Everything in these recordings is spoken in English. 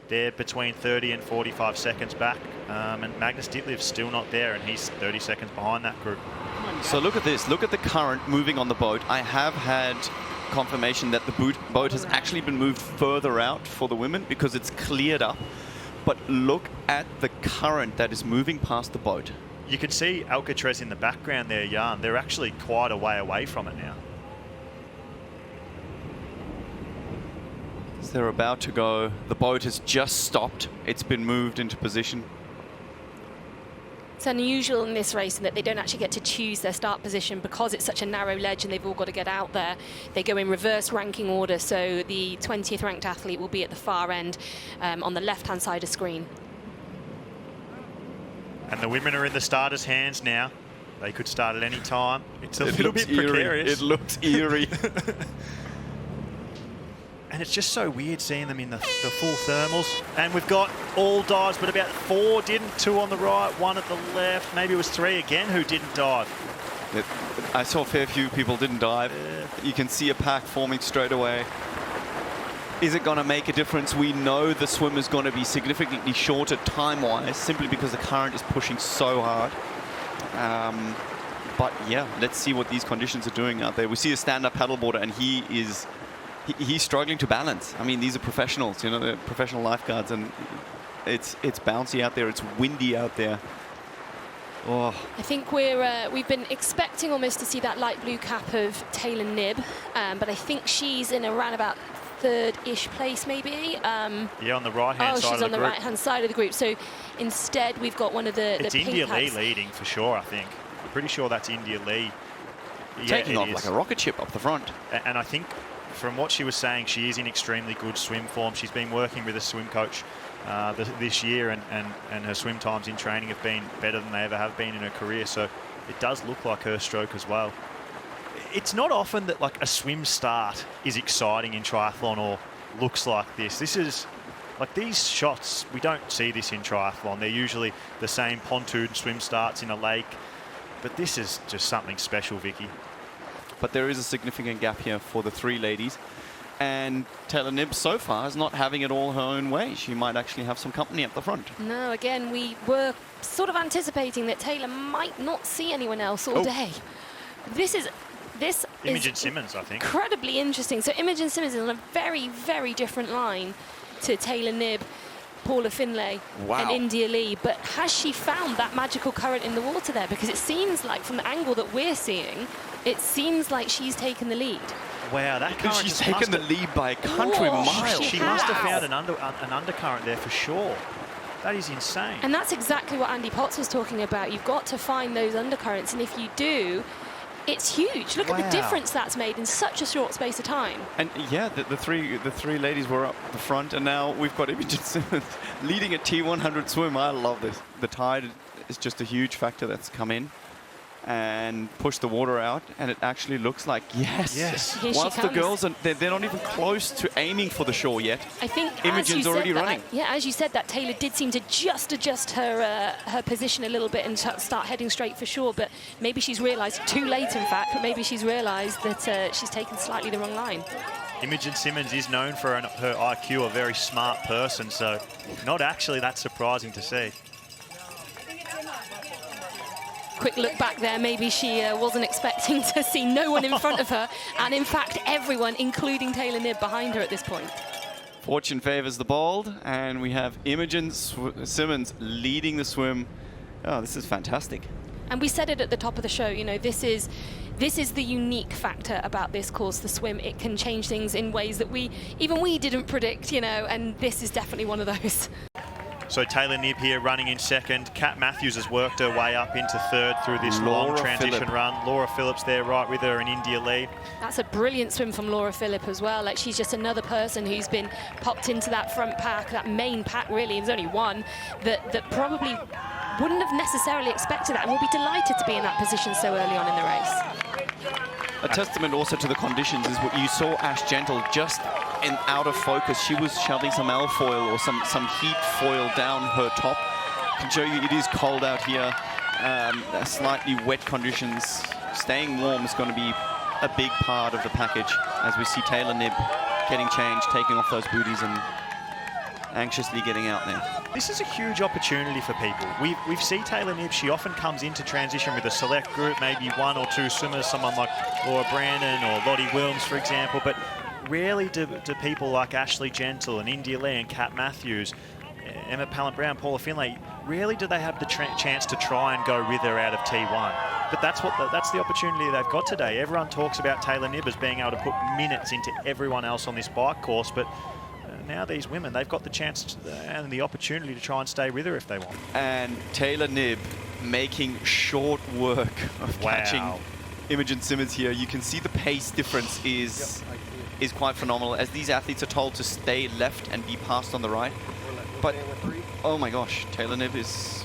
They're between 30 and 45 seconds back, and Magnus Ditlev's still not there, and he's 30 seconds behind that group. So look at this. Look at the current moving on the boat. I have had confirmation that the boat has actually been moved further out for the women because it's cleared up. But look at the current that is moving past the boat. You can see Alcatraz in the background there, Jan. They're actually quite a way away from it now. They're about to go. The boat has just stopped. It's been moved into position. It's unusual in this race in that they don't actually get to choose their start position because it's such a narrow ledge and they've all got to get out there. They go in reverse ranking order, so the 20th ranked athlete will be at the far end on the left-hand side of screen. And the women are in the starters' hands now. They could start at any time. It's a little bit precarious. It looks eerie. And it's just so weird seeing them in the full thermals. And we've got all dives, but about 4 didn't. 2 on the right, 1 at the left. Maybe it was 3 again who didn't dive. I saw a fair few people didn't dive. You can see a pack forming straight away. Is it going to make a difference? We know the swim is going to be significantly shorter time-wise, simply because the current is pushing so hard. But yeah, let's see what these conditions are doing out there. We see a stand-up paddleboarder, and he's struggling to balance. I mean, these are professionals, you know, they're professional lifeguards, and it's bouncy out there, it's windy out there. Oh. I think we've been expecting almost to see that light blue cap of Taylor Knibb, but I think she's in around about 3rd-ish place, maybe. Yeah, on the right-hand side of the group. Oh, she's on the right-hand side of the group. So instead, we've got one of the It's pink India caps. Lee leading for sure, I think. I'm pretty sure that's India Lee. Yeah, taking off like a rocket ship up the front. And I think from what she was saying, she is in extremely good swim form. She's been working with a swim coach this year, and her swim times in training have been better than they ever have been in her career. So it does look like her stroke as well. It's not often that like a swim start is exciting in triathlon or looks like this. This is like these shots, we don't see this in triathlon. They're usually the same pontoon swim starts in a lake, but this is just something special, Vicky. But there is a significant gap here for the 3 ladies. And Taylor Knibb so far is not having it all her own way. She might actually have some company at the front. No, again, we were sort of anticipating that Taylor might not see anyone else all day. This is Imogen Simmons, I think. Incredibly interesting. So Imogen Simmons is on a very, very different line to Taylor Knibb, Paula Finlay, and India Lee. But has she found that magical current in the water there? Because it seems like, from the angle that we're seeing, it seems like she's taken the lead. Wow, that current. She's taken the lead by a country mile. She must have found an undercurrent there for sure. That is insane. And that's exactly what Andy Potts was talking about. You've got to find those undercurrents, and if you do, it's huge. Look at the difference that's made in such a short space of time. And yeah, the three ladies were up the front, and now we've got Imogen Simmons leading a T100 swim. I love this. The tide is just a huge factor that's come in and pushed the water out, and it actually looks like yes. Whilst the girls are, they're not even close to aiming for the shore yet. I think Imogen's already running. As you said that, Taylor did seem to just adjust her position a little bit and start heading straight for shore, but maybe she's realised, too late in fact, but maybe she's realised that she's taken slightly the wrong line. Imogen Simmons is known for her IQ, a very smart person, so not actually that surprising to see. Quick look back there, maybe she wasn't expecting to see no one in front of her, and in fact everyone, including Taylor Knibb, behind her at this point. Fortune favours the bold, and we have Imogen Simmons leading the swim. Oh, this is fantastic. And we said it at the top of the show, you know, this is the unique factor about this course, the swim. It can change things in ways that even we didn't predict, you know, and this is definitely one of those. So Taylor Knibb here running in second. Kat Matthews has worked her way up into third through this long transition run. Laura Phillips there right with her, and India Lee. That's a brilliant swim from Laura Phillips as well. Like, she's just another person who's been popped into that front pack, that main pack really. There's only one that probably wouldn't have necessarily expected that, and will be delighted to be in that position so early on in the race. A testament also to the conditions is what you saw Ash Gentle just out of focus. She was shoving some alfoil or some heat foil down her top. Can show you it is cold out here. Slightly wet conditions. Staying warm is going to be a big part of the package as we see Taylor Knibb getting changed, taking off those booties, and anxiously getting out there. This is a huge opportunity for people. We've seen Taylor Knibb, she often comes into transition with a select group, maybe 1 or 2 swimmers, someone like Laura Brandon or Lottie Wilms, for example, but rarely do people like Ashley Gentle and India Lee and Kat Matthews, Emma Pallant-Brown, Paula Finlay, rarely do they have the chance to try and go with her out of T1. But that's the opportunity they've got today. Everyone talks about Taylor Knibb as being able to put minutes into everyone else on this bike course, but now these women, they've got the chance and the opportunity to try and stay with her if they want. And Taylor Knibb making short work of catching Imogen Simmons here. You can see the pace difference is quite phenomenal, as these athletes are told to stay left and be passed on the right. But, oh my gosh, Taylor Knibb is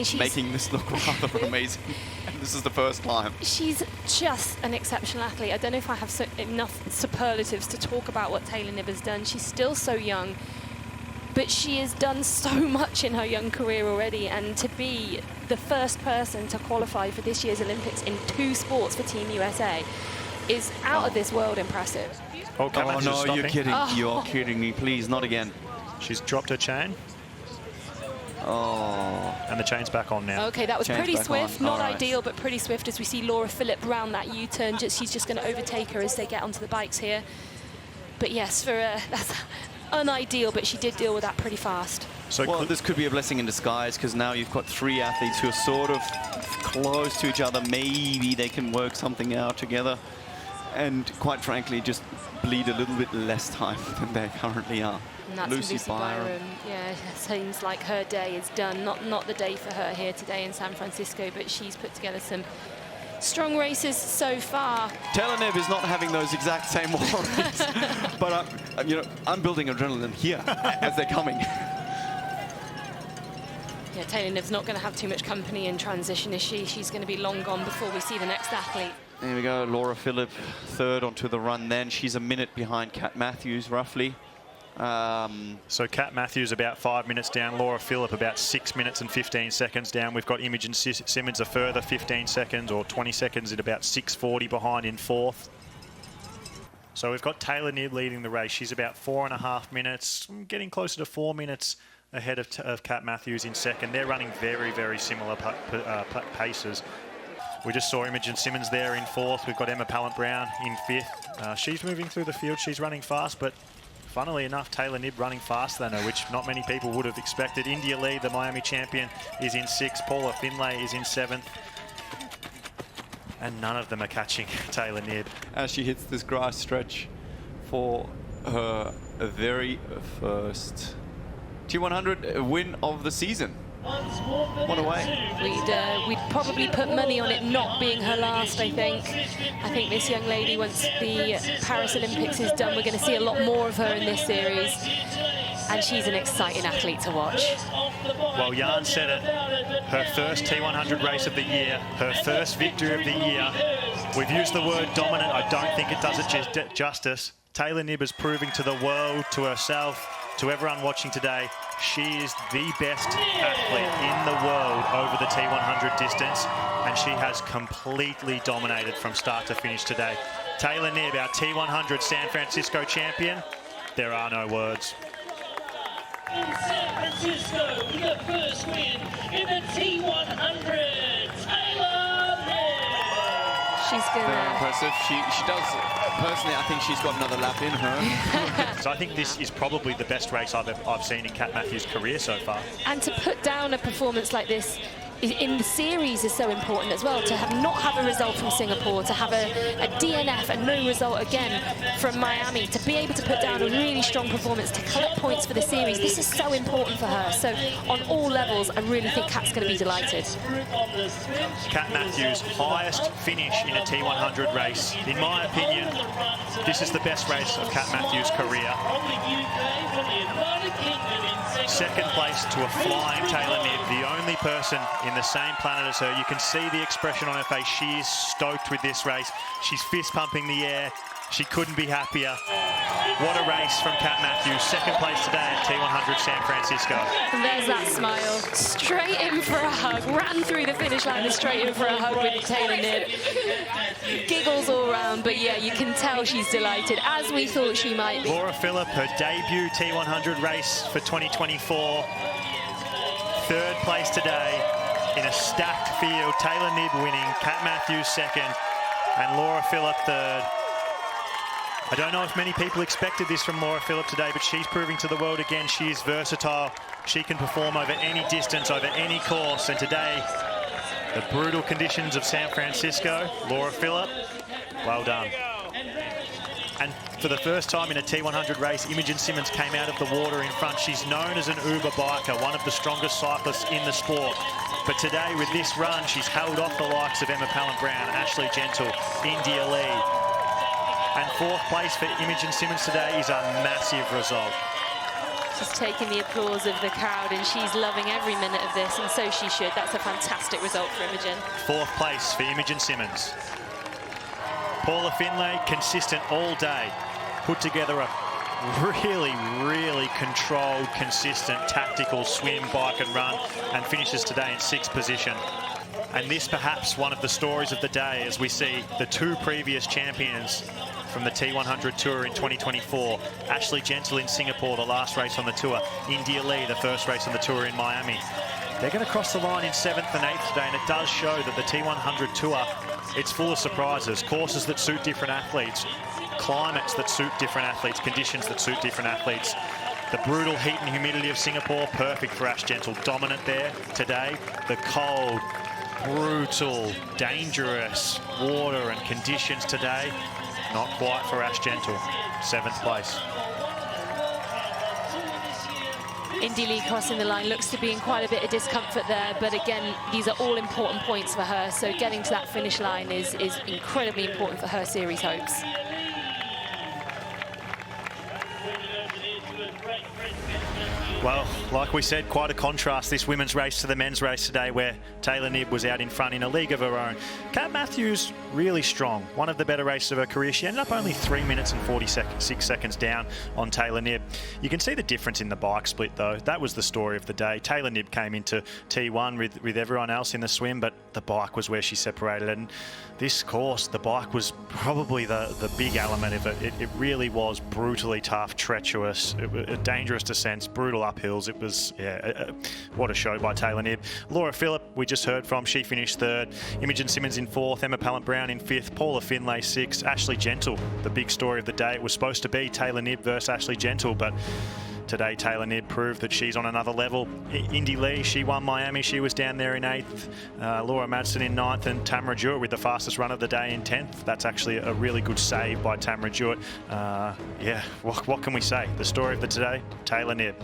she's making this look rather amazing. And this is the first time. She's just an exceptional athlete. I don't know if I have enough superlatives to talk about what Taylor Knibb has done. She's still so young, but she has done so much in her young career already. And to be the first person to qualify for this year's Olympics in 2 sports for Team USA is out of this world impressive. Oh no, you're kidding. You're kidding me. Please, not again. She's dropped her chain. Oh. And the chain's back on now. Okay, that was pretty swift. Not ideal, but pretty swift, as we see Laura Philipp round that U-turn. She's just going to overtake her as they get onto the bikes here. But yes, that's unideal, but she did deal with that pretty fast. So well, this could be a blessing in disguise, because now you've got 3 athletes who are sort of close to each other. Maybe they can work something out together. And quite frankly, just bleed a little bit less time than they currently are. And that's Lucy Byram. Yeah, it seems like her day is done. Not the day for her here today in San Francisco, but she's put together some strong races so far. Taylor Knibb is not having those exact same worries, but I'm building adrenaline here as they're coming. Yeah, Taylor Knibb's not going to have too much company in transition, is she? She's going to be long gone before we see the next athlete. There we go, Laura Philipp, 3rd onto the run then. She's a minute behind Kat Matthews, roughly. So Kat Matthews about 5 minutes down, Laura Philipp about 6 minutes and 15 seconds down. We've got Imogen Simmons a further 15 seconds or 20 seconds at about 6:40 behind in 4th. So we've got Taylor Knibb leading the race. She's about 4.5 minutes, getting closer to 4 minutes ahead of Kat Matthews in 2nd. They're running very, very similar paces. We just saw Imogen Simmons there in 4th. We've got Emma Pallant-Brown in 5th. She's moving through the field. She's running fast, but funnily enough, Taylor Knibb running faster than her, which not many people would have expected. India Lee, the Miami champion, is in 6th. Paula Finlay is in 7th. And none of them are catching Taylor Knibb. As she hits this grass stretch for her very first T100 win of the season. What a way. We'd probably put money on it not being her last, I think. I think this young lady, once the Paris Olympics is done, we're going to see a lot more of her in this series. And she's an exciting athlete to watch. Well, Jan said it. Her first T100 race of the year, her first victory of the year. We've used the word dominant. I don't think it does it justice. Taylor Knibb is proving to the world, to herself, to everyone watching today, she is the best athlete in the world over the T100 distance, and she has completely dominated from start to finish today. Taylor Knibb, our T100 San Francisco champion, there are no words. In San Francisco, with the first win in the T100, Taylor Knibb. She's gonna... Very impressive. She does, personally, I think she's got another lap in her. So I think this is probably the best race I've seen in Kat Matthews' career so far. And to put down a performance like this in the series is so important as well, to not have a result from Singapore, to have a DNF and no result again from Miami, to be able to put down a really strong performance, to collect points for the series. This is so important for her. So on all levels, I really think Kat's going to be delighted. Kat Matthews' highest finish in a T100 race. In my opinion, this is the best race of Kat Matthews' career. Second place to a flying Taylor Knibb, the only person in the same planet as her. You can see the expression on her face. She is stoked with this race. She's fist pumping the air. She couldn't be happier. What a race from Kat Matthews. Second place today at T100 San Francisco. And there's that smile. Straight in for a hug. Ran through the finish line and straight in for a hug with Taylor Knibb. Giggles all round, but yeah, you can tell she's delighted, as we thought she might be. Laura Philipp, her debut T100 race for 2024. Third place today in a stacked field. Taylor Knibb winning, Kat Matthews second, and Laura Philipp third. I don't know if many people expected this from Laura Philipp today, but she's proving to the world again she is versatile. She can perform over any distance, over any course, and today, the brutal conditions of San Francisco, Laura Philipp, well done. And for the first time in a T100 race, Imogen Simmons came out of the water in front. She's known as an uber biker, one of the strongest cyclists in the sport. But today, with this run, she's held off the likes of Emma Pallant-Brown, Ashley Gentle, India Lee. And fourth place for Imogen Simmons today is a massive result. She's taking the applause of the crowd and she's loving every minute of this, and so she should. That's a fantastic result for Imogen. Fourth place for Imogen Simmons. Paula Finlay, consistent all day. Put together a really, really controlled, consistent, tactical swim, bike and run, and finishes today in sixth position. And this perhaps one of the stories of the day, as we see the two previous champions from the T100 Tour in 2024. Ashley Gentle in Singapore, the last race on the tour. India Lee, the first race on the tour in Miami. They're going to cross the line in 7th and 8th today, and it does show that the T100 Tour, it's full of surprises. Courses that suit different athletes, climates that suit different athletes, conditions that suit different athletes. The brutal heat and humidity of Singapore, perfect for Ash Gentle. Dominant there today. The cold, brutal, dangerous water and conditions today, not quite for Ash Gentle. 7th place. Indy Lee crossing the line, looks to be in quite a bit of discomfort there, but again, these are all important points for her, so getting to that finish line is incredibly important for her series hopes. Well, like we said, quite a contrast, this women's race to the men's race today, where Taylor Knibb was out in front in a league of her own. Kat Matthews, really strong. One of the better races of her career. She ended up only 3 minutes and 46 seconds down on Taylor Knibb. You can see the difference in the bike split, though. That was the story of the day. Taylor Knibb came into T1 with everyone else in the swim, but the bike was where she separated. And this course, the bike was probably the big element of it. It really was brutally tough, treacherous, dangerous descents, brutal uphills. It was, yeah, what a show by Taylor Knibb. Laura Philipp, we just heard from, she finished 3rd. Imogen Simmons in 4th, Emma Pallant-Brown in 5th, Paula Finlay 6th, Ashley Gentle, the big story of the day. It was supposed to be Taylor Knibb versus Ashley Gentle, but today Taylor Knibb proved that she's on another level. Indy Lee, she won Miami, she was down there in 8th. Laura Madsen in 9th, and Tamara Jewett with the fastest run of the day in 10th. That's actually a really good save by Tamara Jewett. Yeah, what can we say? The story of the today, Taylor Knibb.